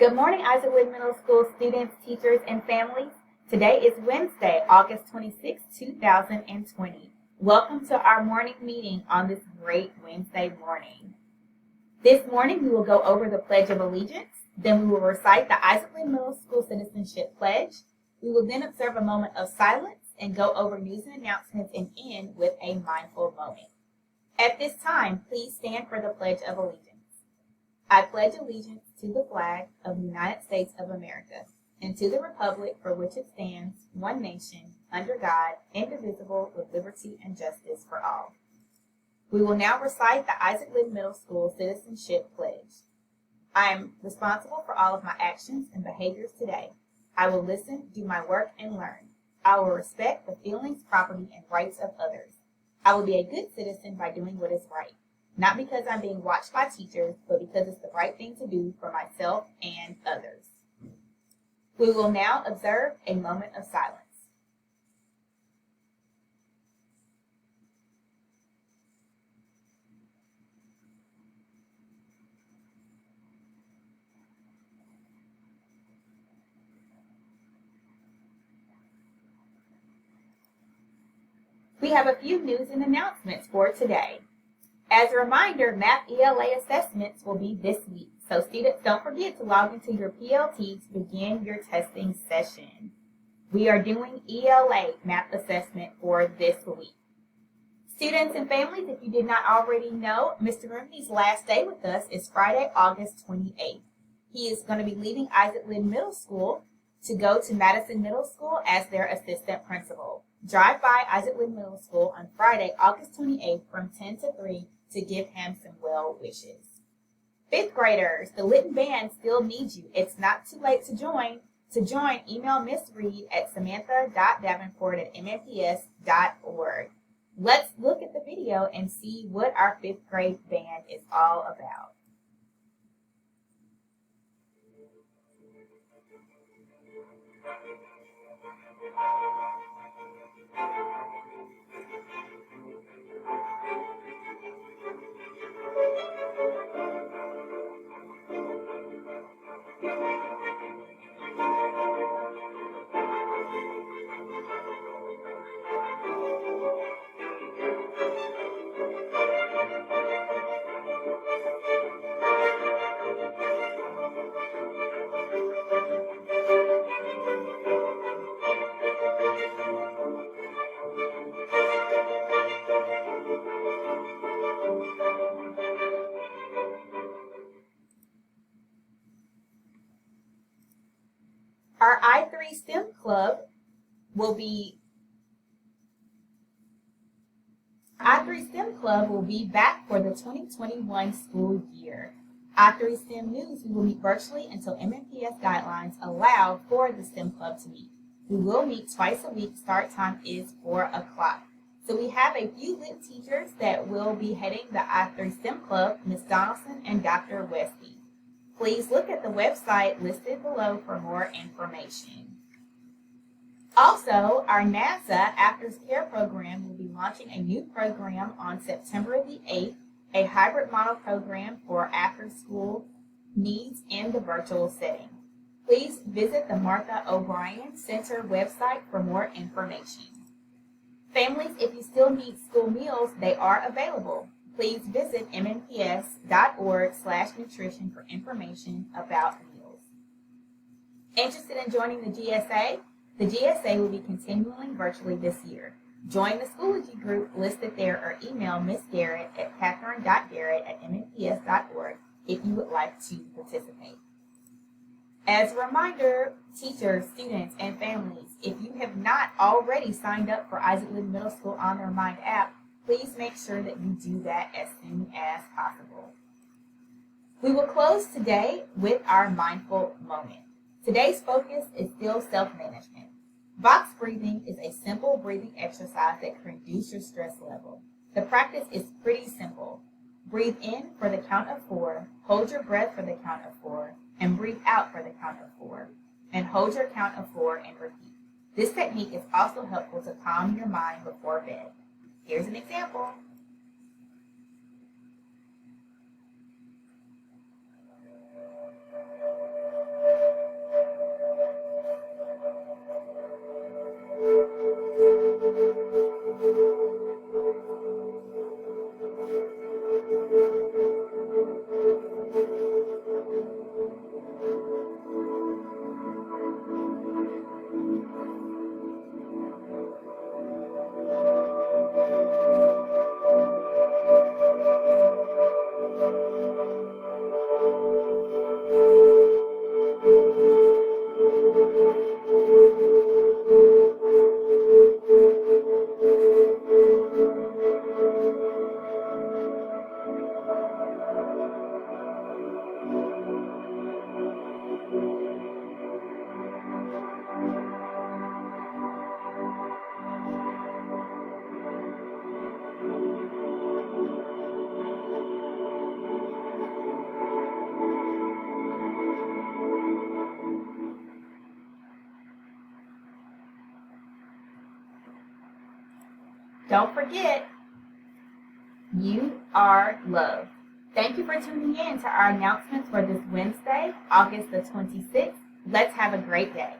Good morning, Isaac Wood Middle School students, teachers, and families. Today is Wednesday, August 26, 2020. Welcome to our morning meeting on this great Wednesday morning. This morning, we will go over the Pledge of Allegiance. Then we will recite the Isaac Wood Middle School Citizenship Pledge. We will then observe a moment of silence and go over news and announcements and end with a mindful moment. At this time, please stand for the Pledge of Allegiance. I pledge allegiance to the flag of the United States of America and to the republic for which it stands, one nation, under God, indivisible, with liberty and justice for all. We will now recite the Isaac Wood Middle School Citizenship Pledge. I am responsible for all of my actions and behaviors today. I will listen, do my work, and learn. I will respect the feelings, property, and rights of others. I will be a good citizen by doing what is right. Not because I'm being watched by teachers, but because it's the right thing to do for myself and others. We will now observe a moment of silence. We have a few news and announcements for today. As a reminder, Math ELA assessments will be this week, so students don't forget to log into your PLT to begin your testing session. We are doing ELA math assessment for this week. Students and families, if you did not already know, Mr. Remedi's last day with us is Friday, August 28th. He is going to be leaving Isaac Wood Middle School to go to Madison Middle School as their assistant principal. Drive by Isaac Wood Middle School on Friday, August 28th from 10 to 3 to give him some well wishes. Fifth graders, the Litton Band still needs you. It's not too late to join. To join, email Miss Reed at samantha.davenport@mnps.org. Let's look at the video and see what our fifth grade band is all about. Our I3 STEM Club will be back for the 2021 school year. I3 STEM News, we will meet virtually until MNPS guidelines allow for the STEM Club to meet. We will meet twice a week. Start time is 4 o'clock. So we have a few lit teachers that will be heading the I3 STEM Club, Ms. Donaldson and Dr. Westy. Please look at the website listed below for more information. Also, our NASA After Care program will be launching a new program on September the 8th, a hybrid model program for after-school needs in the virtual setting. Please visit the Martha O'Brien Center website for more information. Families, if you still need school meals, they are available. Please visit mnps.org/nutrition for information about meals. Interested in joining the GSA? The GSA will be continuing virtually this year. Join the Schoology group listed there or email Ms. Garrett at catherine.garrett@mnps.org if you would like to participate. As a reminder, teachers, students, and families, if you have not already signed up for Isaac Wood Middle School On Their Mind app, please make sure that you do that as soon as possible. We will close today with our mindful moment. Today's focus is still self-management. Box breathing is a simple breathing exercise that can reduce your stress level. The practice is pretty simple. Breathe in for the count of 4, hold your breath for the count of 4, and breathe out for the count of 4, and hold your count of 4 and repeat. This technique is also helpful to calm your mind before bed. Here's an example. Don't forget, you are loved. Thank you for tuning in to our announcements for this Wednesday, August the 26th. Let's have a great day.